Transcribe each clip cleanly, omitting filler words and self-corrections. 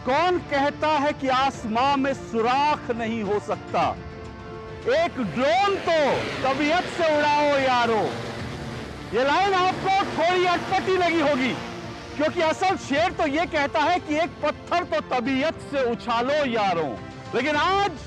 कौन कहता है कि आसमां में सुराख नहीं हो सकता? एक ड्रोन तो तबीयत से उड़ाओ यारो। ये लाइन आपको थोड़ी अटपटी लगी होगी, क्योंकि असल शेर तो ये कहता है कि एक पत्थर तो तबीयत से उछालो यारों। लेकिन आज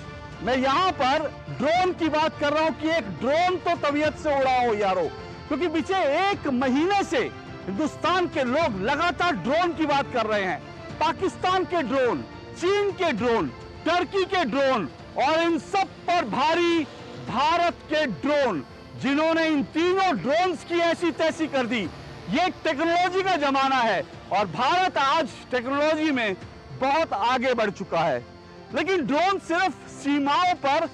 मैं यहां पर ड्रोन की बात कर रहा हूं कि एक ड्रोन तो तबीयत से उड़ाओ यारो, क्योंकि पिछले एक महीने से हिंदुस्तान के लोग लगातार ड्रोन की बात कर रहे हैं। पाकिस्तान के ड्रोन, चीन के ड्रोन, टर्की के ड्रोन और इन सब पर भारी भारत के ड्रोन, जिन्होंने इन तीनों ड्रोन्स की ऐसी तैसी कर दी। ये टेक्नोलॉजी का जमाना है और भारत आज टेक्नोलॉजी में बहुत आगे बढ़ चुका है। लेकिन ड्रोन सिर्फ सीमाओं पर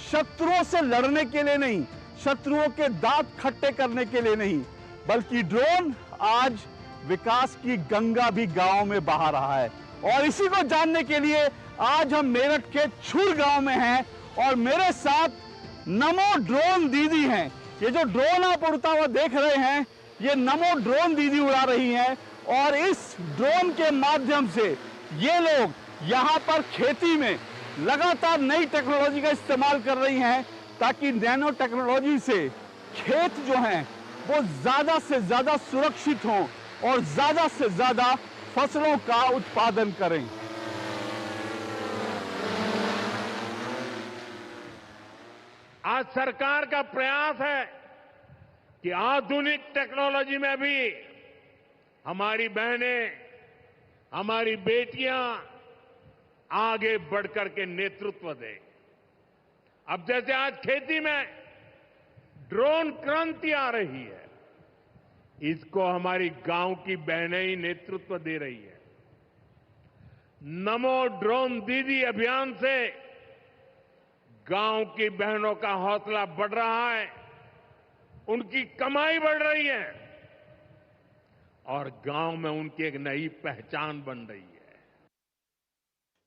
शत्रुओं से लड़ने के लिए नहीं, शत्रुओं के दांत खट्टे करने के लिए नहीं, बल्कि ड्रोन आज विकास की गंगा भी गांव में बहा रहा है। और इसी को जानने के लिए आज हम मेरठ के छूर गांव में हैं और मेरे साथ नमो ड्रोन दीदी हैं। ये जो ड्रोन आप उड़ता हुआ देख रहे हैं, ये नमो ड्रोन दीदी उड़ा रही हैं और इस ड्रोन के माध्यम से ये लोग यहाँ पर खेती में लगातार नई टेक्नोलॉजी का इस्तेमाल कर रही हैं, ताकि नैनो टेक्नोलॉजी से खेत जो हैं वो ज्यादा से ज्यादा सुरक्षित हों और ज्यादा से ज्यादा फसलों का उत्पादन करें। आज सरकार का प्रयास है कि आधुनिक टेक्नोलॉजी में भी हमारी बहनें, हमारी बेटियां आगे बढ़कर के नेतृत्व दें। अब जैसे आज खेती में ड्रोन क्रांति आ रही है, इसको हमारी गांव की बहनें ही नेतृत्व दे रही है। नमो ड्रोन दीदी अभियान से गांव की बहनों का हौसला बढ़ रहा है, उनकी कमाई बढ़ रही है और गांव में उनकी एक नई पहचान बन रही है।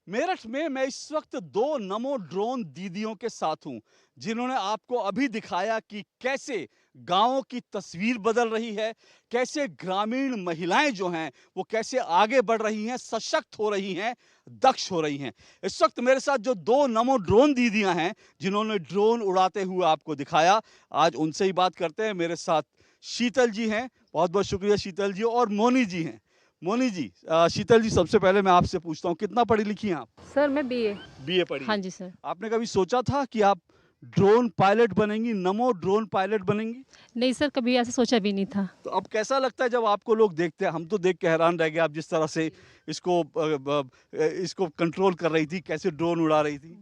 मेरठ में मैं इस वक्त दो नमो ड्रोन दीदियों के साथ हूं, जिन्होंने आपको अभी दिखाया कि कैसे गांवों की तस्वीर बदल रही है, कैसे ग्रामीण महिलाएं जो हैं वो कैसे आगे बढ़ रही हैं, सशक्त हो रही हैं, दक्ष हो रही हैं। इस वक्त मेरे साथ जो दो नमो ड्रोन दीदियां हैं, जिन्होंने ड्रोन उड़ाते हुए आपको दिखाया, आज उनसे ही बात करते हैं। मेरे साथ शीतल जी हैं, बहुत बहुत शुक्रिया शीतल जी, और मोनी जी हैं। मोनी जी, शीतल जी, सबसे पहले मैं आपसे पूछता हूँ, कितना पढ़ी लिखी हैं आप? सर मैं बीए। बीए पढ़ी? हाँ जी सर। आपने कभी सोचा था कि आप ड्रोन पायलट बनेंगी, नमो ड्रोन पायलट बनेंगी? नहीं सर, कभी ऐसा सोचा भी नहीं था। तो अब कैसा लगता है जब आपको लोग देखते हैं? हम तो देख के हैरान रह गए, आप जिस तरह से इसको कंट्रोल कर रही थी, कैसे ड्रोन उड़ा रही थी।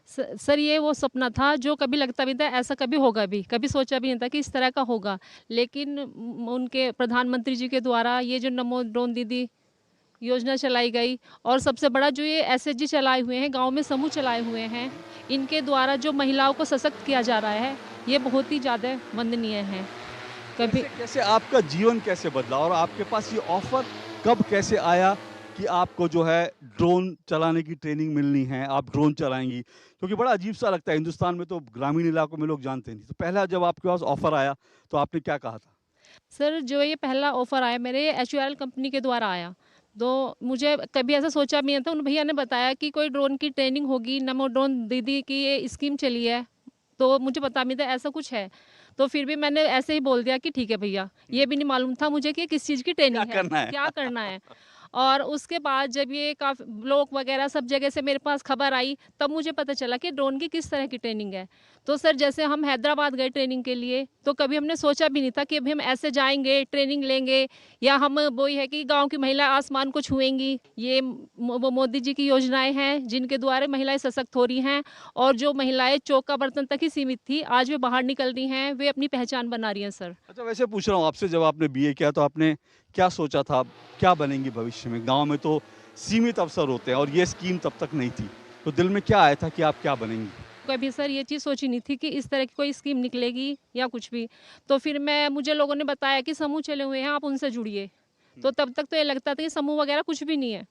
सर ये वो सपना था जो कभी लगता भी था ऐसा कभी होगा भी, कभी सोचा भी नहीं था कि इस तरह का होगा। लेकिन उनके प्रधानमंत्री जी के द्वारा ये जो नमो ड्रोन दीदी योजना चलाई गई और सबसे बड़ा जो ये एसएचजी चलाए हुए हैं, गांव में समूह चलाए हुए हैं, इनके द्वारा जो महिलाओं को सशक्त किया जा रहा है, ये बहुत ही ज़्यादा वंदनीय है। कभी कैसे आपका जीवन कैसे बदला और आपके पास ये ऑफर कब कैसे आया कि आपको जो है ड्रोन चलाने की ट्रेनिंग मिलनी है, आप ड्रोन चलाएंगी? क्योंकि बड़ा अजीब सा लगता है, हिंदुस्तान में तो ग्रामीण इलाकों में लोग जानते नहीं। तो पहला जब आपके पास ऑफर आया तो आपने क्या कहा था? सर जो ये पहला ऑफ़र आया मेरे एचयूएल कंपनी के द्वारा आया, तो मुझे कभी ऐसा सोचा भी नहीं था। उन भैया ने बताया कि कोई ड्रोन की ट्रेनिंग होगी, नमो ड्रोन दीदी की ये स्कीम चली है, तो मुझे पता नहीं था ऐसा कुछ है। तो फिर भी मैंने ऐसे ही बोल दिया कि ठीक है भैया, ये भी नहीं मालूम था मुझे कि किस चीज़ की ट्रेनिंग क्या करना है? क्या करना है। और उसके बाद जब ये काफ़ी ब्लॉग वगैरह सब जगह से मेरे पास खबर आई, तब मुझे पता चला कि ड्रोन की किस तरह की ट्रेनिंग है। तो सर जैसे हम हैदराबाद गए ट्रेनिंग के लिए, तो कभी हमने सोचा भी नहीं था कि अभी हम ऐसे जाएंगे, ट्रेनिंग लेंगे, या हम वही है कि गांव की महिला आसमान को छुएंगी। ये वो मोदी जी की योजनाएं हैं जिनके द्वारा महिलाएं सशक्त हो रही हैं, और जो महिलाएं चौका बर्तन तक ही सीमित थी, आज वे बाहर निकल रही हैं, वे अपनी पहचान बना रही हैं सर। अच्छा, वैसे पूछ रहा हूँ आपसे, जब आपने बीए किया तो आपने क्या सोचा था, क्या बनेंगी भविष्य में? गांव में तो सीमित अवसर होते हैं और ये स्कीम तब तक नहीं थी, तो दिल में क्या आया था कि आप क्या बनेंगी? कभी सर ये चीज़ सोची नहीं थी कि इस तरह की कोई स्कीम निकलेगी या कुछ भी। तो फिर मुझे लोगों ने बताया कि समूह चले हुए हैं, आप उनसे जुड़िए। तो तब तक तो ये लगता था कि समूह वगैरह कुछ भी नहीं है।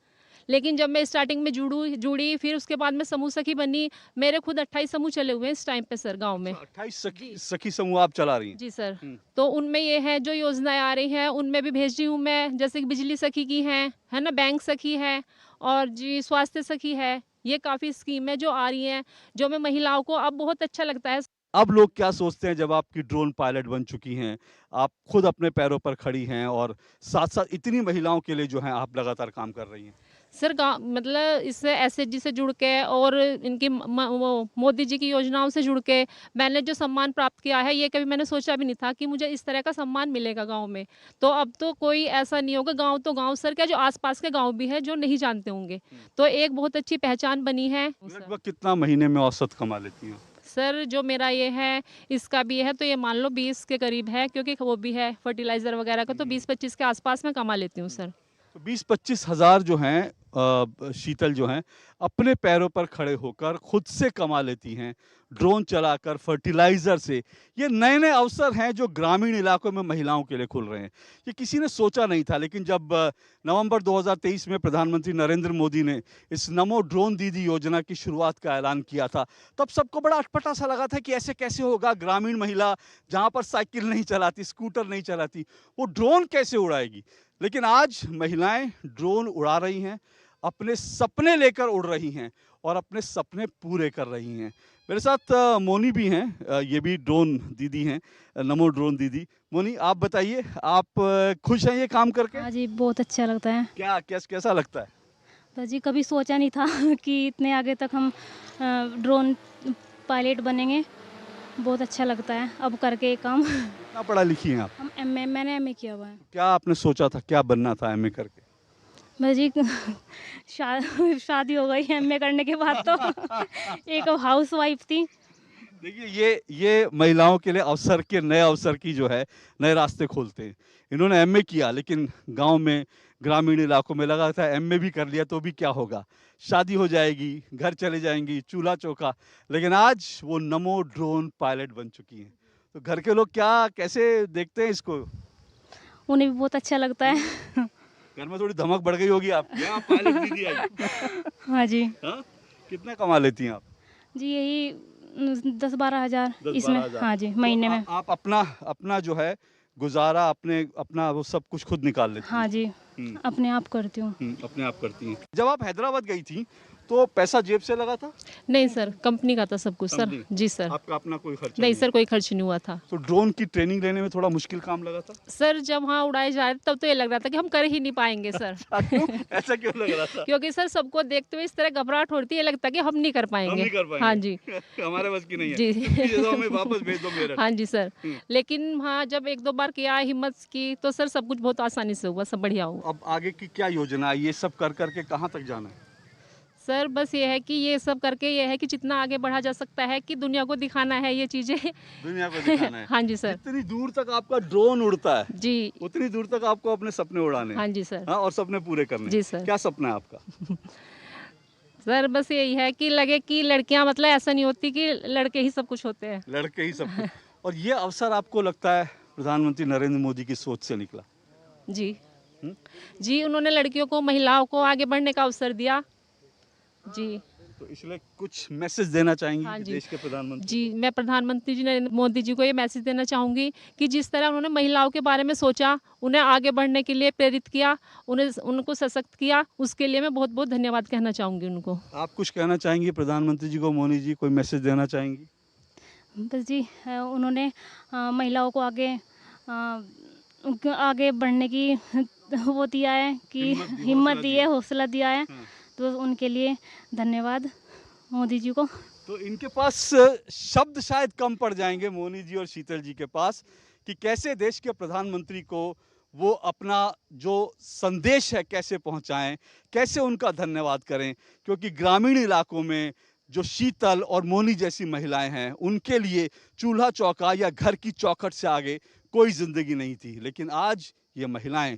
लेकिन जब मैं स्टार्टिंग में जुड़ी फिर उसके बाद मैं समूह सखी बनी। मेरे खुद 28 समूह चले हुए हैं इस टाइम पे सर गाँव में। 28 सखी समूह आप चला रही हैं। जी सर। हम्म। तो उनमें ये है जो योजनाएं आ रही हैं उनमें भी भेज रही हूँ मैं, जैसे कि बिजली सखी की है ना, बैंक सखी है और जी स्वास्थ्य सखी है। ये काफ़ी स्कीमें जो आ रही हैं, जो मैं महिलाओं को अब बहुत अच्छा लगता है। अब लोग क्या सोचते हैं जब आपकी ड्रोन पायलट बन चुकी हैं, आप खुद अपने पैरों पर खड़ी हैं और साथ-साथ इतनी महिलाओं के लिए जो है आप लगातार काम कर रही हैं? सर गाँव मतलब इससे एसएचजी से जुड़ के और इनकी वो मोदी जी की योजनाओं से जुड़ के मैंने जो सम्मान प्राप्त किया है, ये कभी मैंने सोचा भी नहीं था कि मुझे इस तरह का सम्मान मिलेगा गाँव में। तो अब तो कोई ऐसा नहीं होगा, गाँव तो गाँव सर क्या, जो आस-पास के गाँव भी है जो नहीं जानते होंगे। तो एक बहुत अच्छी पहचान बनी है। लगभग कितना महीने में औसत कमा लेती हैं? सर जो मेरा ये है, इसका भी है तो ये मान लो 20 के करीब है, क्योंकि वो भी है फर्टिलाइज़र वगैरह का, तो 20-25 के आस-पास मैं कमा लेती हूँ सर। तो 20-25 हज़ार जो हैं शीतल जो हैं अपने पैरों पर खड़े होकर खुद से कमा लेती हैं, ड्रोन चलाकर, फर्टिलाइज़र से। ये नए-नए अवसर हैं जो ग्रामीण इलाकों में महिलाओं के लिए खुल रहे हैं। ये किसी ने सोचा नहीं था, लेकिन जब नवंबर 2023 में प्रधानमंत्री नरेंद्र मोदी ने इस नमो ड्रोन दीदी योजना की शुरुआत का ऐलान किया था, तब सबको बड़ा अटपटा सा लगा था कि ऐसे कैसे होगा, ग्रामीण महिला जहाँ पर साइकिल नहीं चलाती, स्कूटर नहीं चलाती, वो ड्रोन कैसे उड़ाएगी? लेकिन आज महिलाएं ड्रोन उड़ा रही हैं, अपने सपने लेकर उड़ रही हैं और अपने सपने पूरे कर रही हैं। मेरे साथ मोनी भी हैं, ये भी ड्रोन दीदी हैं, नमो ड्रोन दीदी। मोनी, आप बताइए, आप खुश हैं ये काम करके? हाँ जी, बहुत अच्छा लगता है। कैसा लगता है? बस जी कभी सोचा नहीं था कि इतने आगे तक हम ड्रोन पायलट बनेंगे। बहुत अच्छा लगता है अब करके ये काम। कितना पढ़ा लिखी हैं आप? मैंने एमए किया हुआ है। क्या आपने सोचा था, क्या बनना था एमए करके? बस जी शादी हो गई एमए करने के बाद तो एक हाउस वाइफ थी। देखिए, ये महिलाओं के लिए नए अवसर की जो है नए रास्ते खोलते हैं। इन्होंने एमए किया, लेकिन गांव में, ग्रामीण इलाकों में लगा था एमए भी कर लिया तो भी क्या होगा, शादी हो जाएगी, घर चले जाएंगी, चूल्हा चौका। लेकिन आज वो नमो ड्रोन पायलट बन चुकी हैं। तो घर के लोग कैसे देखते हैं इसको? उन्हें भी बहुत अच्छा लगता है। घर में थोड़ी धमक बढ़ गई होगी आपकी, हाँ, पायलट दीदी आई। हाँ जी। हाँ? कितना कमा लेती हैं आप? जी यही 10-12 हज़ार 10-12 इसमें। हज़ार। हाँ जी, महीने में। आप अपना जो है गुजारा अपना वो सब कुछ खुद निकाल लेती हैं? हाँ जी, अपने आप करती हूँ। अपने आप करती हैं। जब आप हैदराबाद गई थी तो पैसा जेब से लगा था? नहीं सर, कंपनी का था सब कुछ सर। कंपनी? जी सर। आपका अपना कोई खर्चा नहीं सर, कोई खर्च नहीं हुआ था। तो ड्रोन की ट्रेनिंग लेने में थोड़ा मुश्किल काम लगा था? सर जब वहाँ उड़ाए जा रहे थे तब तो ये लग रहा था कि हम कर ही नहीं पाएंगे सर। ऐसा क्यों लग रहा था? क्योंकि सर सबको देखते हुए इस तरह घबराहट होती है, ये लगता है कि हम नहीं कर हम पाएंगे। नहीं कर पाएंगे। हाँ जी। हमारे बस की नहीं है। जी। ये तो हमें वापस भेज दो मेरठ। हाँ जी सर। लेकिन हाँ, जब 1-2 बार किया, हिम्मत की, तो सर सब कुछ बहुत आसानी से हुआ, सब बढ़िया हुआ। अब आगे की क्या योजना है? ये सब कर करके कहाँ तक जाना है? सर बस ये है कि ये सब करके ये है कि जितना आगे बढ़ा जा सकता है कि दुनिया को दिखाना है ये चीजें। दुनिया को दिखाना है। हाँ जी सर। जितनी दूर तक आपका ड्रोन उड़ता है, जी। उतनी दूर तक आपको अपने सपने उड़ाने हैं। हाँ जी सर। हाँ, और सपने पूरे करने हैं। जी सर। क्या सपना है आपका? सर बस यही है कि लगे कि लड़कियां, मतलब ऐसा नहीं होती कि लड़के ही सब कुछ होते हैं। लड़के ही सब कुछ। और ये अवसर आपको लगता है प्रधानमंत्री नरेंद्र मोदी की सोच से निकला? जी। जी, उन्होंने लड़कियों को, महिलाओं को आगे बढ़ने का अवसर दिया। जी। तो इसलिए कुछ मैसेज देना चाहेंगी हाँ जी। देश के प्रधानमंत्री? जी, मैं प्रधानमंत्री जी नरेंद्र मोदी जी को ये मैसेज देना चाहूँगी कि जिस तरह उन्होंने महिलाओं के बारे में सोचा, उन्हें आगे बढ़ने के लिए प्रेरित किया, उनको सशक्त किया, उसके लिए मैं बहुत-बहुत धन्यवाद कहना चाहूँगी उनको। आप कुछ कहना चाहेंगी प्रधानमंत्री जी को? मोदी जी, कोई मैसेज देना चाहेंगी? बस जी उन्होंने महिलाओं को आगे बढ़ने की वो दिया है कि हिम्मत दी है, हौसला दिया है। तो उनके लिए धन्यवाद मोदी जी को। तो इनके पास शब्द शायद कम पड़ जाएंगे, मोनी जी और शीतल जी के पास, कि कैसे देश के प्रधानमंत्री को वो अपना जो संदेश है कैसे पहुंचाएं, कैसे उनका धन्यवाद करें। क्योंकि ग्रामीण इलाकों में जो शीतल और मोनी जैसी महिलाएं हैं, उनके लिए चूल्हा चौका या घर की चौखट से आगे कोई ज़िंदगी नहीं थी। लेकिन आज ये महिलाएं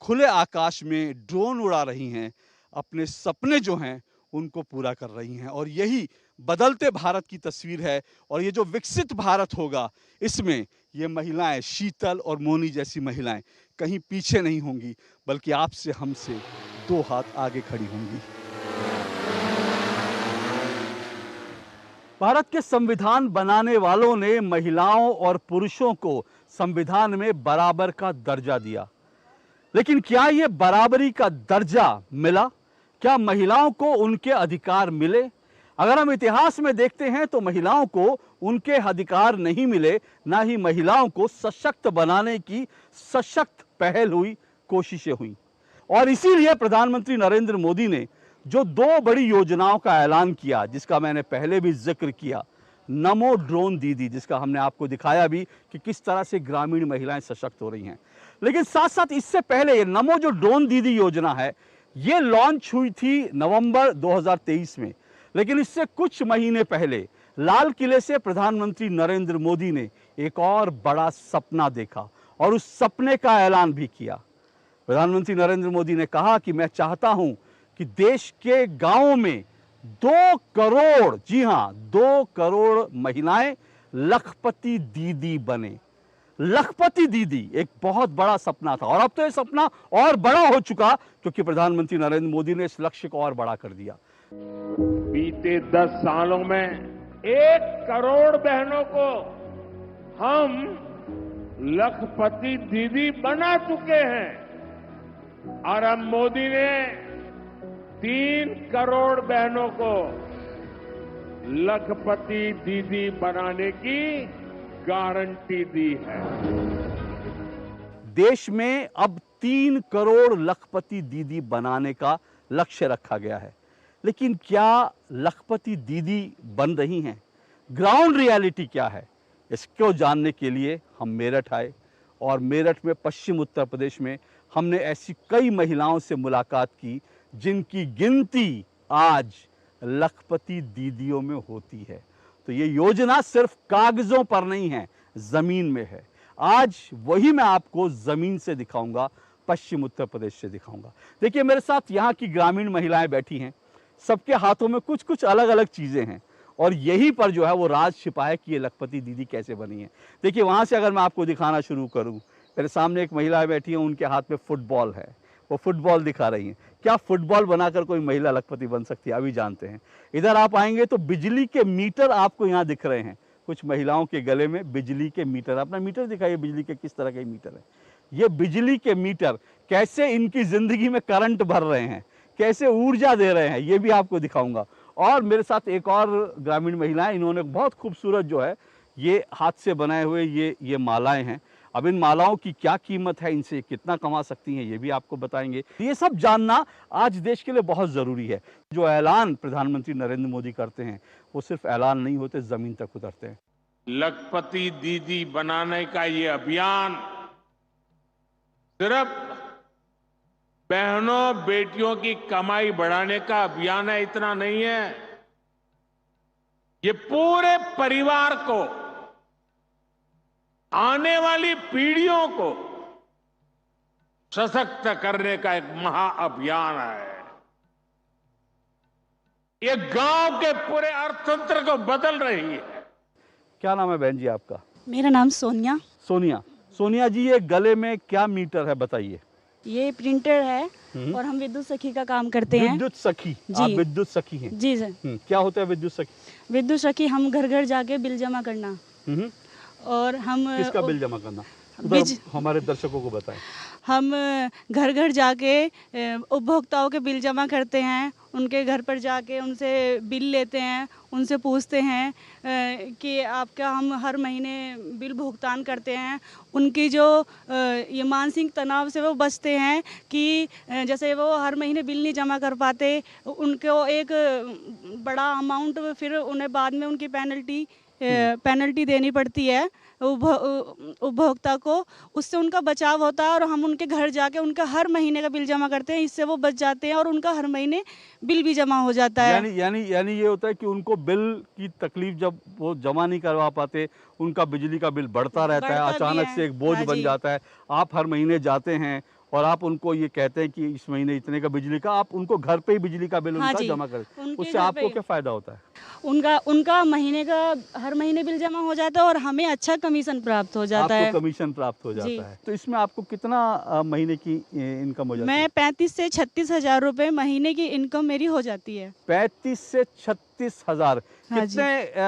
खुले आकाश में ड्रोन उड़ा रही हैं, अपने सपने जो हैं उनको पूरा कर रही हैं। और यही बदलते भारत की तस्वीर है। और ये जो विकसित भारत होगा, इसमें ये महिलाएं, शीतल और मोनी जैसी महिलाएं कहीं पीछे नहीं होंगी, बल्कि आपसे, हमसे दो हाथ आगे खड़ी होंगी। भारत के संविधान बनाने वालों ने महिलाओं और पुरुषों को संविधान में बराबर का दर्जा दिया, लेकिन क्या यह बराबरी का दर्जा मिला? क्या महिलाओं को उनके अधिकार मिले? अगर हम इतिहास में देखते हैं तो महिलाओं को उनके अधिकार नहीं मिले, ना ही महिलाओं को सशक्त बनाने की सशक्त पहल हुई, कोशिशें हुई। और इसीलिए प्रधानमंत्री नरेंद्र मोदी ने जो दो बड़ी योजनाओं का ऐलान किया, जिसका मैंने पहले भी जिक्र किया, नमो ड्रोन दीदी, जिसका हमने आपको दिखाया भी कि किस तरह से ग्रामीण महिलाएं सशक्त हो रही हैं, लेकिन साथ साथ इससे पहले ये नमो जो ड्रोन दीदी योजना है, ये लॉन्च हुई थी नवंबर 2023 में। लेकिन इससे कुछ महीने पहले लाल किले से प्रधानमंत्री नरेंद्र मोदी ने एक और बड़ा सपना देखा और उस सपने का ऐलान भी किया। प्रधानमंत्री नरेंद्र मोदी ने कहा कि मैं चाहता हूं कि देश के गांवों में 2 करोड़, जी हां 2 करोड़ महिलाएं लखपति दीदी बने। लखपति दीदी एक बहुत बड़ा सपना था और अब तो ये सपना और बड़ा हो चुका, क्योंकि प्रधानमंत्री नरेंद्र मोदी ने इस लक्ष्य को और बड़ा कर दिया। बीते 10 सालों में 1 करोड़ बहनों को हम लखपति दीदी बना चुके हैं और अब मोदी ने 3 करोड़ बहनों को लखपति दीदी बनाने की गारंटी दी है। देश में अब 3 करोड़ लखपति दीदी बनाने का लक्ष्य रखा गया है, लेकिन क्या लखपति दीदी बन रही हैं? ग्राउंड रियलिटी क्या है? इसको जानने के लिए हम मेरठ आए और मेरठ में पश्चिम उत्तर प्रदेश में हमने ऐसी कई महिलाओं से मुलाकात की जिनकी गिनती आज लखपति दीदियों में होती है। तो ये योजना सिर्फ कागजों पर नहीं है, जमीन में है। आज वही मैं आपको जमीन से दिखाऊंगा, पश्चिम उत्तर प्रदेश से दिखाऊंगा। देखिए मेरे साथ यहाँ की ग्रामीण महिलाएं बैठी हैं, सबके हाथों में कुछ कुछ अलग अलग चीजें हैं और यहीं पर जो है वो राज छिपा है कि ये लखपति दीदी कैसे बनी है। देखिए वहां से अगर मैं आपको दिखाना शुरू करूं, मेरे सामने एक महिला बैठी है, उनके हाथ में फुटबॉल है, वो फुटबॉल दिखा रही हैं। क्या फुटबॉल बनाकर कोई महिला लखपति बन सकती है? अभी जानते हैं। इधर आप आएंगे तो बिजली के मीटर आपको यहाँ दिख रहे हैं, कुछ महिलाओं के गले में बिजली के मीटर। अपना मीटर दिखाइए, बिजली के किस तरह के मीटर है ये बिजली के मीटर, कैसे इनकी जिंदगी में करंट भर रहे हैं, कैसे ऊर्जा दे रहे हैं, ये भी आपको दिखाऊंगा। और मेरे साथ एक और ग्रामीण महिलाएं, इन्होंने बहुत खूबसूरत जो है ये हाथ से बनाए हुए ये मालाएं हैं। अब इन मालाओं की क्या कीमत है, इनसे कितना कमा सकती हैं, ये भी आपको बताएंगे। ये सब जानना आज देश के लिए बहुत ज़रूरी है। जो ऐलान प्रधानमंत्री नरेंद्र मोदी करते हैं वो सिर्फ ऐलान नहीं होते, ज़मीन तक उतरते हैं। लखपति दीदी बनाने का ये अभियान सिर्फ बहनों बेटियों की कमाई बढ़ाने का अभियान है, इतना नहीं है। ये पूरे परिवार को, आने वाली पीढ़ियों को सशक्त करने का एक महाअभियान है। ये गांव के पूरे अर्थतंत्र को बदल रही है। क्या नाम है बहन जी आपका? मेरा नाम सोनिया। सोनिया जी, ये गले में क्या मीटर है बताइए? ये प्रिंटर है और हम विद्युत सखी का काम करते हैं। विद्युत सखी? आप विद्युत सखी हैं? जी सर। क्या होता है विद्युत सखी? विद्युत सखी हम घर घर जाके बिल जमा करना। और हम किसका बिल जमा करना? हमारे दर्शकों को बताएं। हम घर घर जाके उपभोक्ताओं के बिल जमा करते हैं, उनके घर पर जाके उनसे बिल लेते हैं, उनसे पूछते हैं कि आपका हम हर महीने बिल भुगतान करते हैं। उनकी जो ये मानसिक तनाव से वो बचते हैं कि जैसे वो हर महीने बिल नहीं जमा कर पाते, उनको एक बड़ा अमाउंट फिर उन्हें बाद में उनकी पेनल्टी देनी पड़ती है उपभोक्ता को। उससे उनका बचाव होता है और हम उनके घर जाके उनका हर महीने का बिल जमा करते हैं, इससे वो बच जाते हैं और उनका हर महीने बिल भी जमा हो जाता है। यानी ये होता है कि उनको बिल की तकलीफ जब वो जमा नहीं करवा पाते, उनका बिजली का बिल बढ़ता रहता है, अचानक से एक बोझ बन जाता है। आप हर महीने जाते हैं और आप उनको ये कहते हैं कि इस महीने इतने का बिजली का, आप उनको घर पे ही बिजली का बिल हाँ उनका जी, जमा कर, उनके उससे घर आपको पे। क्या फायदा होता है? उनका महीने का हर महीने बिल जमा हो जाता है और हमें अच्छा कमीशन प्राप्त हो जाता है। आपको कमीशन प्राप्त हो जी। जाता है। तो इसमें आपको कितना महीने की इनकम हो जाती है? मैं 35 से 36 हजार रुपये महीने की इनकम मेरी हो जाती है। 35 से 36 हजार। हाँ जी। कितने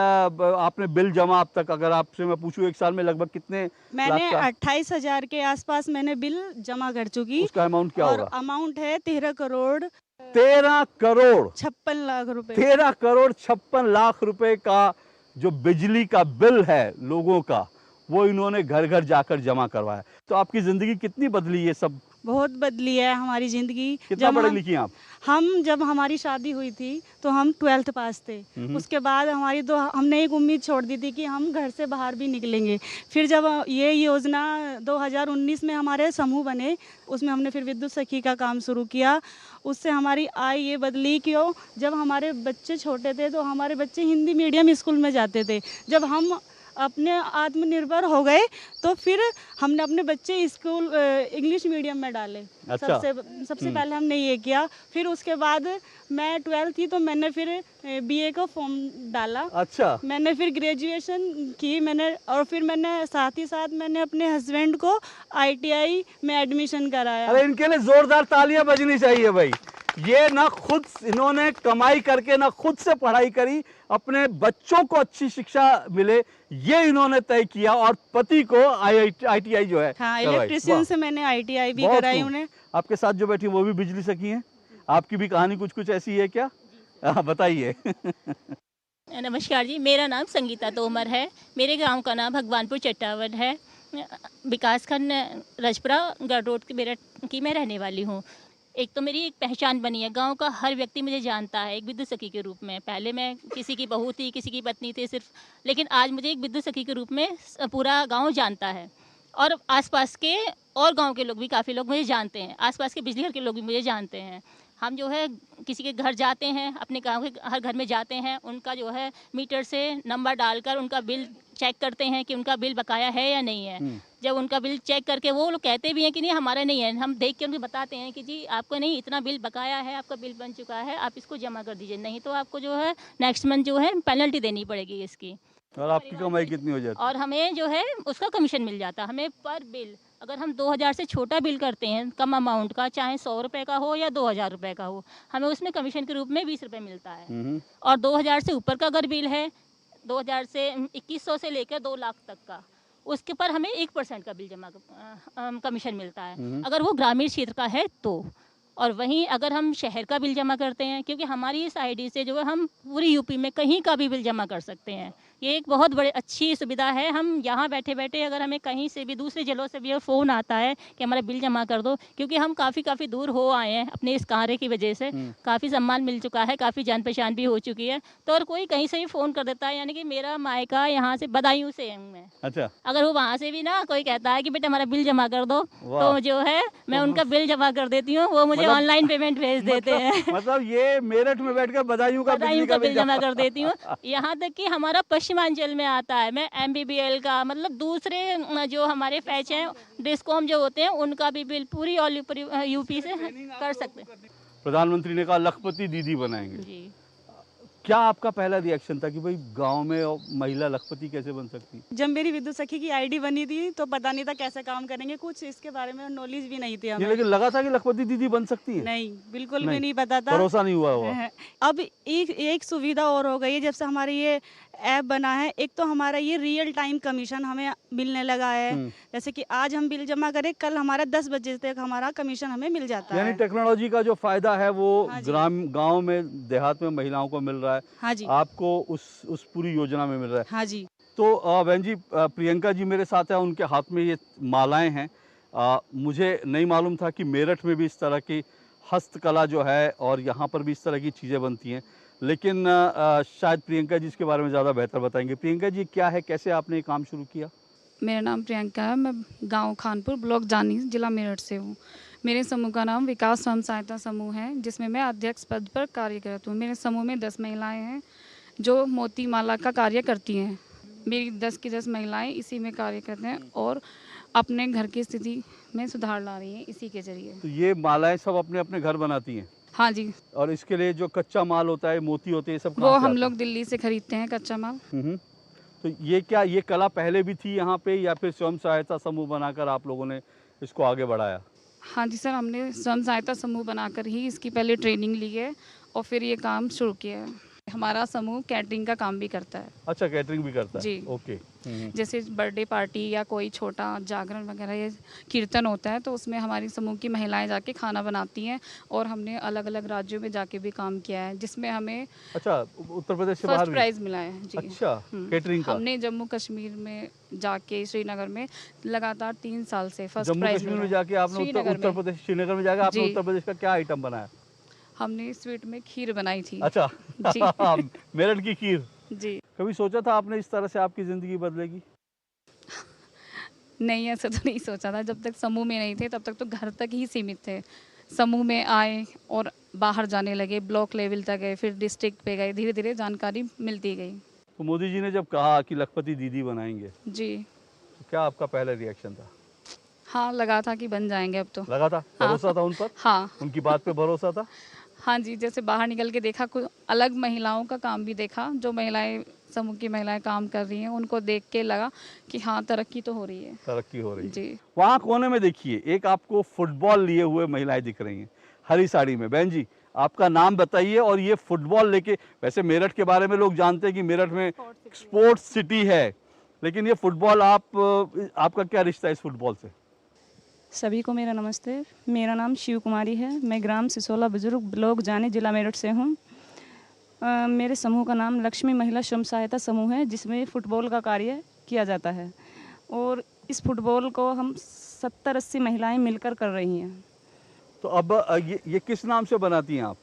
आपने बिल जमा अब तक, अगर आपसे मैं पूछूं एक साल में लगभग कितने मैंने लाख का? 28 हजार के आसपास मैंने बिल जमा कर चुकी। उसका अमाउंट क्या और होगा? अमाउंट है 13 करोड़ 13 करोड़ 56 लाख रुपए। 13 करोड़ 56 लाख रुपए का जो बिजली का बिल है लोगों का, वो इन्होंने घर घर जाकर जमा करवाया। तो आपकी जिंदगी कितनी बदली ये सब? बहुत बदली है हमारी ज़िंदगी। कितना पढ़े लिखी हैं आप? जब हमारी शादी हुई थी तो हम 12th पास थे। उसके बाद हमने एक उम्मीद छोड़ दी थी कि हम घर से बाहर भी निकलेंगे। फिर जब ये योजना 2019 में हमारे समूह बने, उसमें हमने फिर विद्युत सखी का काम शुरू किया। उससे हमारी आय ये बदली कि जब हमारे बच्चे छोटे थे तो हमारे बच्चे हिंदी मीडियम स्कूल में जाते थे। जब हम अपने आत्मनिर्भर हो गए तो फिर हमने अपने बच्चे स्कूल इंग्लिश मीडियम में डाले। अच्छा। सबसे पहले हमने ये किया। फिर उसके बाद मैं 12th थी तो मैंने फिर बीए का फॉर्म डाला। अच्छा। मैंने फिर ग्रेजुएशन की और फिर मैंने साथ ही साथ मैंने अपने हस्बैंड को आईटीआई में एडमिशन कराया। अरे इनके लिए जोरदार तालियां बजनी चाहिए भाई। ये ना खुद इन्होंने कमाई करके ना खुद से पढ़ाई करी, अपने बच्चों को अच्छी शिक्षा मिले ये इन्होंने तय किया, और पति को आईटीआई जो है हाँ, करवाई। इलेक्ट्रिशियन से मैंने आईटीआई भी बहुत कराई खूब। उन्हें। आपके साथ जो बैठी वो भी बिजली सखी हैं। आपकी भी कहानी कुछ ऐसी है क्या? बताइए। नमस्कार जी, मेरा नाम संगीता तोमर है। मेरे गांव का नाम भगवानपुर चट्टावन है। विकासखंड रजपुरा गढ़ रोड की मैं रहने वाली हूँ। एक तो मेरी एक पहचान बनी है, गांव का हर व्यक्ति मुझे जानता है एक विद्युत सखी के रूप में। पहले मैं किसी की बहू थी, किसी की पत्नी थी सिर्फ, लेकिन आज मुझे एक विद्युत सखी के रूप में पूरा गांव जानता है। और आसपास के और गांव के लोग भी, काफ़ी लोग मुझे जानते हैं। आसपास के बिजली घर के लोग भी मुझे जानते हैं। हम जो है किसी के घर जाते हैं, अपने गांव के हर घर में जाते हैं, उनका जो है मीटर से नंबर डालकर उनका बिल चेक करते हैं कि उनका बिल बकाया है या नहीं है। जब उनका बिल चेक करके वो लोग कहते भी हैं कि नहीं हमारा नहीं है, हम देख के उनको बताते हैं कि जी आपको नहीं, इतना बिल बकाया है, आपका बिल बन चुका है, आप इसको जमा कर दीजिए, नहीं तो आपको जो है नेक्स्ट मंथ जो है पेनल्टी देनी पड़ेगी इसकी। और आपकी कमाई कितनी हो जाती? और हमें जो है उसका कमीशन मिल जाता। हमें पर बिल अगर हम 2000 से छोटा बिल करते हैं कम अमाउंट का, चाहे 100 रुपये का हो या 2000 रुपये का हो, हमें उसमें कमीशन के रूप में 20 रुपये मिलता है। और 2000 से ऊपर का अगर बिल है, 2000 से 2100 से लेकर 2 लाख तक का, उसके पर हमें 1% का बिल कमीशन मिलता है, अगर वो ग्रामीण क्षेत्र का है तो। और वहीं अगर हम शहर का बिल जमा करते हैं, क्योंकि हमारी इस आईडी से जो है हम पूरी यूपी में कहीं का भी बिल जमा कर सकते हैं। ये एक बहुत बड़ी अच्छी सुविधा है। हम यहाँ बैठे बैठे अगर हमें कहीं से भी दूसरे जिलों से भी फ़ोन आता है कि हमारा बिल जमा कर दो, क्योंकि हम काफ़ी दूर हो आए हैं अपने इस कार्य की वजह से, काफ़ी सम्मान मिल चुका है, काफ़ी जान पहचान भी हो चुकी है। तो और कोई कहीं से भी फ़ोन कर देता है, यानी कि मेरा मायका यहाँ से बदायूं से हूँ मैं। अच्छा। अगर वो वहाँ से भी ना कोई कहता है कि बेटा हमारा बिल जमा कर दो, तो जो है मैं उनका बिल जमा कर देती हूँ, वो मुझे ऑनलाइन पेमेंट भेज देते हैं। मतलब ये मेरठ में बैठकर बदायूं का बिल जमा कर देती हूँ। यहाँ तक कि हमारा पश्चिमांचल में आता है, मैं MBBL का, मतलब दूसरे जो हमारे फैच हैं डिस्कॉम जो होते हैं, उनका भी बिल पूरी ऑल यूपी से कर सकते हैं। प्रधानमंत्री ने कहा लखपति दीदी बनाएंगे जी। क्या आपका पहला रिएक्शन था कि भाई गांव में महिला लखपति कैसे बन सकती? जब मेरी विद्युत सखी की आईडी बनी थी तो पता नहीं था कैसे काम करेंगे, कुछ इसके बारे में नॉलेज भी नहीं थी हमें। लेकिन लगा था कि लखपति दीदी बन सकती है? नहीं, बिल्कुल भी नहीं पता था। भरोसा नहीं हुआ। अब एक सुविधा और हो गई है जब से हमारी ये ऐप बना है। एक तो हमारा ये रियल टाइम कमीशन हमें मिलने लगा है। जैसे कि आज हम बिल जमा करें, कल हमारा 10 बजे तक हमारा कमीशन हमें मिल जाता है। यानी टेक्नोलॉजी का जो फायदा है वो गांव में, देहात में महिलाओं को मिल रहा है। हाँ जी। आपको उस पूरी योजना में मिल रहा है। हाँ जी। तो बहन जी, प्रियंका जी मेरे साथ है, उनके हाथ में ये मालाएं हैं। मुझे नहीं मालूम था कि मेरठ में भी इस तरह की हस्तकला जो है और यहाँ पर भी इस तरह की चीज़ें बनती हैं, लेकिन शायद प्रियंका जी इसके बारे में ज़्यादा बेहतर बताएंगे। प्रियंका जी, क्या है, कैसे आपने ये काम शुरू किया? मेरा नाम प्रियंका है, मैं गांव खानपुर, ब्लॉक जानी, जिला मेरठ से हूँ। मेरे समूह का नाम विकास स्वयं सहायता समूह है, जिसमें मैं अध्यक्ष पद पर कार्य करती हूँ। मेरे समूह में 10 महिलाएं हैं जो मोती माला का कार्य करती हैं। मेरी 10 की 10 महिलाएं इसी में कार्य करते हैं और अपने घर की स्थिति में सुधार ला रही है इसी के जरिए। तो ये मालाएं सब अपने अपने घर बनाती हैं? हाँ जी, और इसके लिए जो कच्चा माल होता है, मोती होते हैं, ये सब वो कहाँ से हम आता लोग दिल्ली से खरीदते हैं कच्चा माल। है? तो ये क्या, ये कला पहले भी थी यहाँ पे या फिर स्वयं सहायता समूह बनाकर आप लोगों ने इसको आगे बढ़ाया? हाँ जी सर, हमने स्वयं सहायता समूह बनाकर ही इसकी पहले ट्रेनिंग ली है और फिर ये काम शुरू किया है। हमारा समूह कैटरिंग का काम भी करता है। अच्छा, कैटरिंग भी करता है? जी। ओके। जैसे बर्थडे पार्टी या कोई छोटा जागरण वगैरह या कीर्तन होता है तो उसमें हमारी समूह की महिलाएं जाके खाना बनाती हैं और हमने अलग अलग राज्यों में जाके भी काम किया है जिसमें हमें अच्छा, उत्तर प्रदेश से बाहर फर्स्ट भी? प्राइज मिला है जी। अच्छा, कैटरिंग का? हमने जम्मू कश्मीर में जाके श्रीनगर में लगातार 3 साल से फर्स्ट जम्मू प्राइज कश्मीर में जाके आपने उत्तर प्रदेश, श्रीनगर में जाकर आपने जी। उत्तर प्रदेश का क्या आइटम बनाया? हमने स्वीट में खीर बनाई थी। अच्छा। जी। मेरठ की खीर। जी। कभी सोचा था आपने इस तरह से आपकी जिंदगी बदलेगी? नहीं, ऐसा तो नहीं सोचा था। जब तक समूह में नहीं थे तब तक तो घर तक ही सीमित थे। समूह में आए और बाहर जाने लगे, ब्लॉक लेवल तक गए, फिर डिस्ट्रिक्ट पे गए, धीरे धीरे जानकारी मिलती गई। तो मोदी जी ने जब कहा कि लखपति दीदी बनाएंगे, जी तो क्या आपका पहला रिएक्शन था? हाँ, लगा था कि बन जाएंगे अब तो। लगा था? भरोसा था उन पर? हाँ उनकी बात पे भरोसा था? हाँ जी, जैसे बाहर निकल के देखा, कुछ अलग महिलाओं का काम भी देखा, जो महिलाएं समूह की महिलाएं काम कर रही हैं, उनको देख के लगा कि हाँ, तरक्की तो हो रही है। तरक्की हो रही है जी। वहाँ कोने में देखिए, एक आपको फुटबॉल लिए हुए महिलाएं दिख रही हैं हरी साड़ी में। बहन जी, आपका नाम बताइए और ये फुटबॉल लेके, वैसे मेरठ के बारे में लोग जानते हैं कि मेरठ में स्पोर्ट्स सिटी है, लेकिन ये फुटबॉल, आपका क्या रिश्ता है इस फुटबॉल से? सभी को मेरा नमस्ते। मेरा नाम शिव कुमारी है। मैं ग्राम सिसोला बुजुर्ग ब्लॉक जानी जिला मेरठ से हूँ। मेरे समूह का नाम लक्ष्मी महिला स्वयं सहायता समूह है, जिसमें फुटबॉल का कार्य किया जाता है और इस फुटबॉल को हम 70-80 महिलाएं मिलकर कर रही हैं। तो अब ये किस नाम से बनाती हैं आप?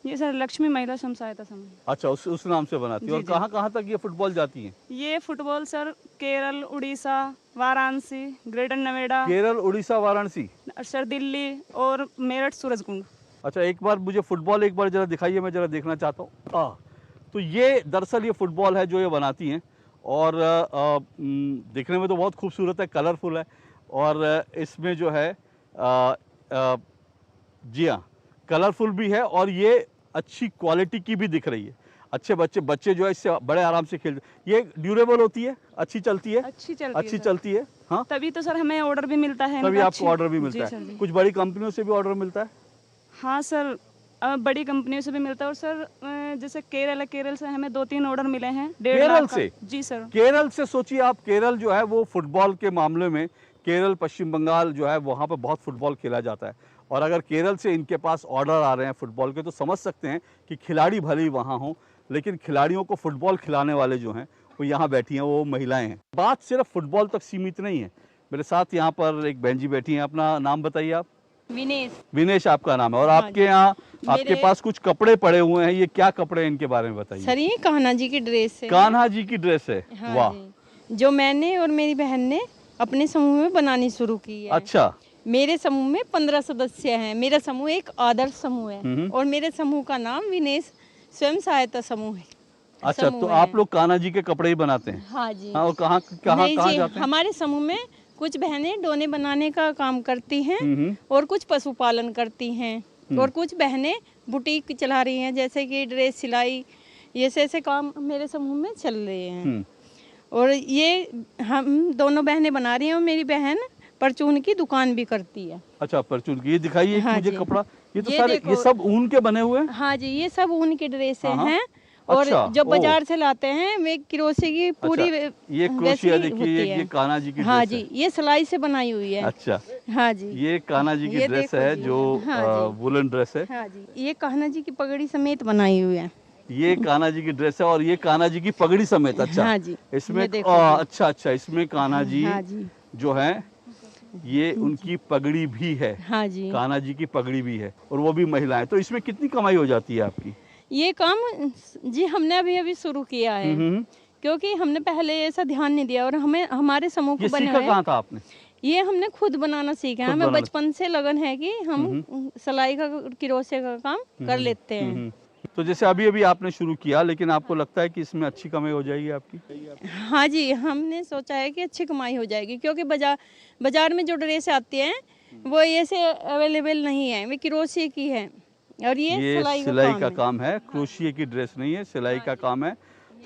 ये सर लक्ष्मी महिला स्वयं सहायता समूह। अच्छा, उस नाम से बनाती हैं। और कहाँ कहाँ तक ये फुटबॉल जाती हैं? ये football sir Kerala, Orissa, Varanasi, greater Noida. Kerala, Orissa, Varanasi, sir Delhi और मेरठ, सूरजकुंड। अच्छा, एक बार मुझे फुटबॉल एक बार जरा दिखाइए, मैं जरा देखना चाहता हूँ। तो ये दरअसल ये फुटबॉल है जो ये बनाती हैं और दिखने में तो बहुत खूबसूरत है, कलरफुल है और इसमें जो है जी हाँ, कलरफुल भी है और ये अच्छी क्वालिटी की भी दिख रही है। अच्छे बच्चे जो है इससे बड़े आराम से खेलते। ये ड्यूरेबल होती है, अच्छी चलती है? अच्छी चलती है। हाँ, तभी तो सर हमें ऑर्डर भी मिलता है। तभी आपको ऑर्डर भी मिलता है। कुछ बड़ी कंपनियों से भी ऑर्डर मिलता है? हाँ सर, बड़ी कंपनियों से भी मिलता है और सर जैसे केरल से हमें 2-3 ऑर्डर मिले हैं। केरल से? जी सर। केरल से सोचिए आप, केरल जो है वो फुटबॉल के मामले में, केरल, पश्चिम बंगाल जो है वहाँ पर बहुत फुटबॉल खेला जाता है और अगर केरल से इनके पास ऑर्डर आ रहे हैं फुटबॉल के, तो समझ सकते हैं कि खिलाड़ी भले ही वहाँ हों, लेकिन खिलाड़ियों को फुटबॉल खिलाने वाले जो हैं वो यहाँ बैठी हैं, वो महिलाएं हैं। बात सिर्फ फुटबॉल तक सीमित नहीं है। मेरे साथ यहाँ पर एक बहन जी बैठी हैं। अपना नाम बताइए आप। विनेश आपका नाम है और आपके यहाँ, आपके पास कुछ कपड़े पड़े हुए हैं, ये क्या कपड़े हैं, इनके बारे में बताइए। सर ये कान्हा जी की ड्रेस है। कान्हा जी की ड्रेस है? हाँ वाह। जी, जो मैंने और मेरी बहन ने अपने समूह में बनानी शुरू की है। अच्छा। मेरे समूह में 15 सदस्य हैं। मेरा समूह एक आदर्श समूह है और मेरे समूह का नाम विनेश स्वयं सहायता समूह है। अच्छा, तो आप लोग कान्हा जी के कपड़े ही बनाते हैं? हाँ जी। हाँ, और कहाँ जाते हैं? हमारे समूह में कुछ बहनें डोने बनाने का काम करती हैं और कुछ पशुपालन करती हैं और कुछ बहनें बुटीक चला रही हैं, जैसे कि ड्रेस सिलाई, ये ऐसे काम मेरे समूह में चल रहे हैं। और ये हम दोनों बहनें बना रही हैं और मेरी बहन परचून की दुकान भी करती है। अच्छा, परचून की। ये दिखाइए हाँ मुझे जी। कपड़ा। ये तो ये सारे, ये सब ऊन के बने हुए हैं? हाँ जी, ये सब ऊन की ड्रेसें हैं और अच्छा, जो बाजार से लाते हैं वे क्रोशे की पूरी ये क्रोशिया देखिए, ये कान्हा जी की हाँ ड्रेस जी, ये सिलाई से बनाई हुई है। अच्छा। हाँ जी, ये कान्हा जी की ये ड्रेस देखो है जी। जो वुलन ड्रेस है। हाँ जी, ये कान्हा जी की पगड़ी समेत बनाई हुई है। ये कान्हा जी की ड्रेस है और ये कान्हा जी की पगड़ी समेत। अच्छा। हाँ जी, इसमें ये देखो अच्छा, इसमें कान्हा जी हाँ जी, जो है ये उनकी पगड़ी भी है। हाँ जी, कान्हा जी की पगड़ी भी है और वो भी महिलाएं। तो इसमें कितनी कमाई हो जाती है आपकी? ये काम जी हमने अभी शुरू किया है क्योंकि हमने पहले ऐसा ध्यान नहीं दिया और हमें हमारे समूह को बने सीखा कहाँ था आपने? ये हमने खुद बनाना सीखा है। हमें बचपन से लगन है कि हम सिलाई का, क्रोशे का काम कर लेते हैं। तो जैसे अभी अभी आपने शुरू किया, लेकिन आपको लगता है कि इसमें अच्छी कमाई हो जाएगी आपकी? हाँ जी, हमने सोचा है कि अच्छी कमाई हो जाएगी, क्योंकि बाजार में जो ड्रेस आती हैं वो ऐसे अवेलेबल नहीं है, वे क्रोशिया की है और ये सिलाई का काम है, क्रोशिया की ड्रेस नहीं है, सिलाई का काम है।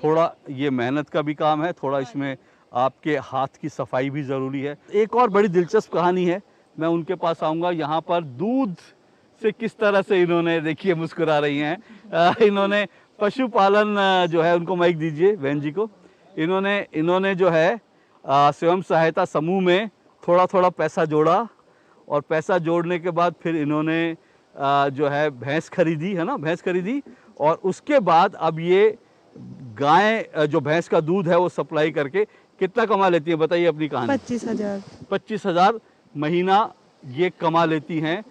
थोड़ा ये मेहनत का भी काम है, थोड़ा इसमें आपके हाथ की सफाई भी ज़रूरी है। एक और बड़ी दिलचस्प कहानी है, मैं उनके पास आऊँगा। यहाँ पर दूध से किस तरह से इन्होंने, देखिए मुस्कुरा रही हैं, इन्होंने पशुपालन जो है, उनको माइक दीजिए बहन जी को। इन्होंने जो है स्वयं सहायता समूह में थोड़ा थोड़ा पैसा जोड़ा, और पैसा जोड़ने के बाद फिर इन्होंने जो है भैंस खरीदी, है ना, भैंस खरीदी, और उसके बाद अब ये गाय जो भैंस का दूध है वो सप्लाई करके कितना कमा लेती है, बताइए अपनी कहानी। 25,000। 25,000 महीना ये कमा लेती हैं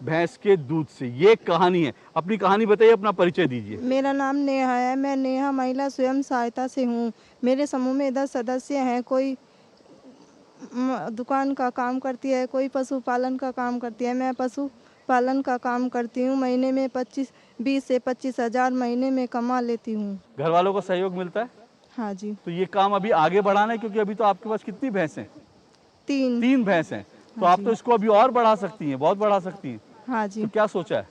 भैंस के दूध से। ये कहानी है। अपनी कहानी बताइए, अपना परिचय दीजिए। मेरा नाम नेहा है, मैं नेहा महिला स्वयं सहायता से हूँ। मेरे समूह में 10 सदस्य हैं। कोई दुकान का काम करती है, कोई पशुपालन का काम करती है। मैं पशुपालन का काम करती हूँ। महीने में 20 से 25,000 महीने में कमा लेती हूँ। घर वालों का सहयोग मिलता है? हाँ जी। तो ये काम अभी आगे बढ़ाना है, क्योंकि अभी तो आपके पास कितनी भैंस हैं? 3 भैंस हैं। तो आप तो इसको अभी और बढ़ा सकती हैं, बहुत बढ़ा सकती हैं। हाँ जी। तो क्या सोचा है?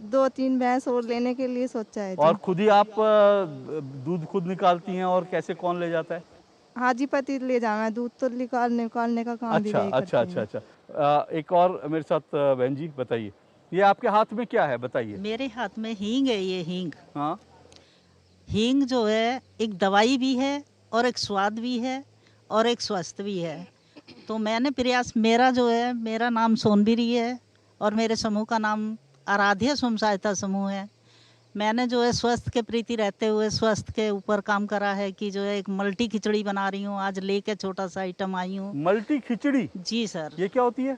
2-3 भैंस और लेने के लिए सोचा है। और खुद ही आप दूध खुद निकालती हैं, और कैसे, कौन ले जाता है? हाँ जी, पति ले जाना है, दूध तो निकालने का काम भी वही करते हैं। अच्छा। एक और मेरे साथ बहन जी बताइए, ये आपके हाथ में क्या है, बताइए। मेरे हाथ में हींग है। ये हींग, हाँ, हींग जो है एक दवाई भी है, और एक स्वाद भी है, और एक स्वास्थ्य भी है। तो मैंने प्रयास, मेरा जो है, मेरा नाम सोनबिरी है, और मेरे समूह का नाम आराध्य स्वयं सहायता समूह है। मैंने जो है स्वास्थ्य के प्रति रहते हुए स्वास्थ्य के ऊपर काम करा है कि जो है एक मल्टी खिचड़ी बना रही हूँ। आज लेके छोटा सा आइटम आई हूँ। मल्टी खिचड़ी? जी सर। ये क्या होती है?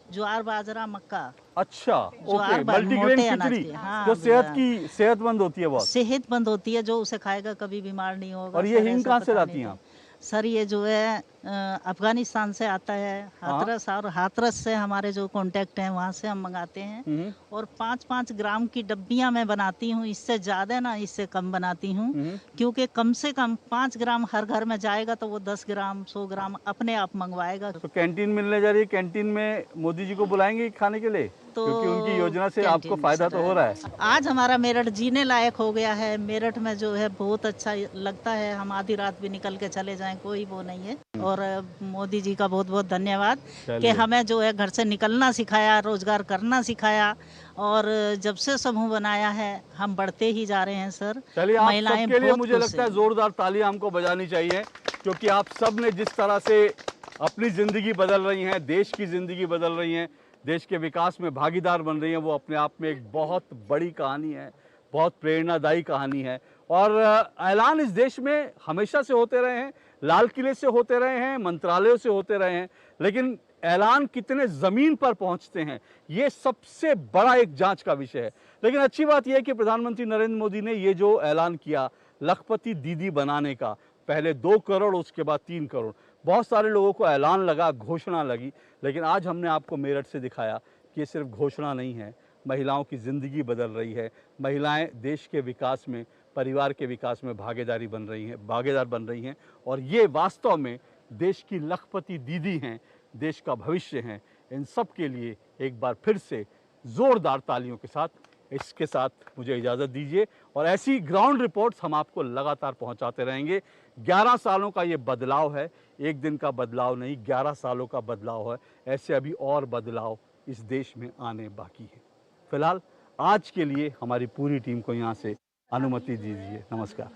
ज्वार, बाजरा, मक्का। अच्छा, ओके। मल्टीग्रेन खिचड़ी, हाँ, जो सेहतमंद होती है, बहुत सेहतमंद होती है। जो उसे खाएगा कभी बीमार नहीं होगा। और ये हींग कहाँ से लाती हैं आप? सर ये जो है अफगानिस्तान से आता है, हाथरस, और हाथरस से हमारे जो कांटेक्ट हैं वहाँ से हम मंगाते हैं। और 5-5 ग्राम की डब्बियाँ मैं बनाती हूँ। इससे ज़्यादा ना, इससे कम बनाती हूँ, क्योंकि कम से कम 5 ग्राम हर घर में जाएगा तो वो 10 ग्राम 100 ग्राम अपने आप मंगवाएगा। तो कैंटीन मिलने जा रही है, कैंटीन में मोदी जी को बुलाएंगे खाने के लिए? तो क्योंकि उनकी योजना से आपको फायदा तो हो रहा है। आज हमारा मेरठ जीने लायक हो गया है। मेरठ में जो है बहुत अच्छा लगता है। हम आधी रात भी निकल के चले जाएं, कोई वो नहीं है। और मोदी जी का बहुत बहुत धन्यवाद कि हमें जो है घर से निकलना सिखाया, रोजगार करना सिखाया, और जब से समूह बनाया है हम बढ़ते ही जा रहे हैं सर। चलिए, आप सबके लिए मुझे लगता है जोरदार तालियां हमको बजानी चाहिए, क्योंकि आप सब ने जिस तरह से अपनी जिंदगी बदल रही हैं, देश की जिंदगी बदल रही हैं, देश के विकास में भागीदार बन रही हैं, वो अपने आप में एक बहुत बड़ी कहानी है, बहुत प्रेरणादायी कहानी है। और ऐलान इस देश में हमेशा से होते रहे हैं, लाल किले से होते रहे हैं, मंत्रालयों से होते रहे हैं, लेकिन ऐलान कितने ज़मीन पर पहुंचते हैं, ये सबसे बड़ा एक जांच का विषय है। लेकिन अच्छी बात यह है कि प्रधानमंत्री नरेंद्र मोदी ने ये जो ऐलान किया लखपति दीदी बनाने का, पहले 2 करोड़, उसके बाद 3 करोड़, बहुत सारे लोगों को ऐलान लगा, घोषणा लगी, लेकिन आज हमने आपको मेरठ से दिखाया कि ये सिर्फ घोषणा नहीं है, महिलाओं की ज़िंदगी बदल रही है। महिलाएं देश के विकास में, परिवार के विकास में भागीदार बन रही हैं, और ये वास्तव में देश की लखपति दीदी हैं, देश का भविष्य हैं। इन सब के लिए एक बार फिर से ज़ोरदार तालियों के साथ, इसके साथ मुझे इजाज़त दीजिए, और ऐसी ग्राउंड रिपोर्ट्स हम आपको लगातार पहुंचाते रहेंगे। 11 सालों का ये बदलाव है, एक दिन का बदलाव नहीं, 11 सालों का बदलाव है। ऐसे अभी और बदलाव इस देश में आने बाकी है। फिलहाल आज के लिए हमारी पूरी टीम को यहाँ से अनुमति दीजिए। नमस्कार।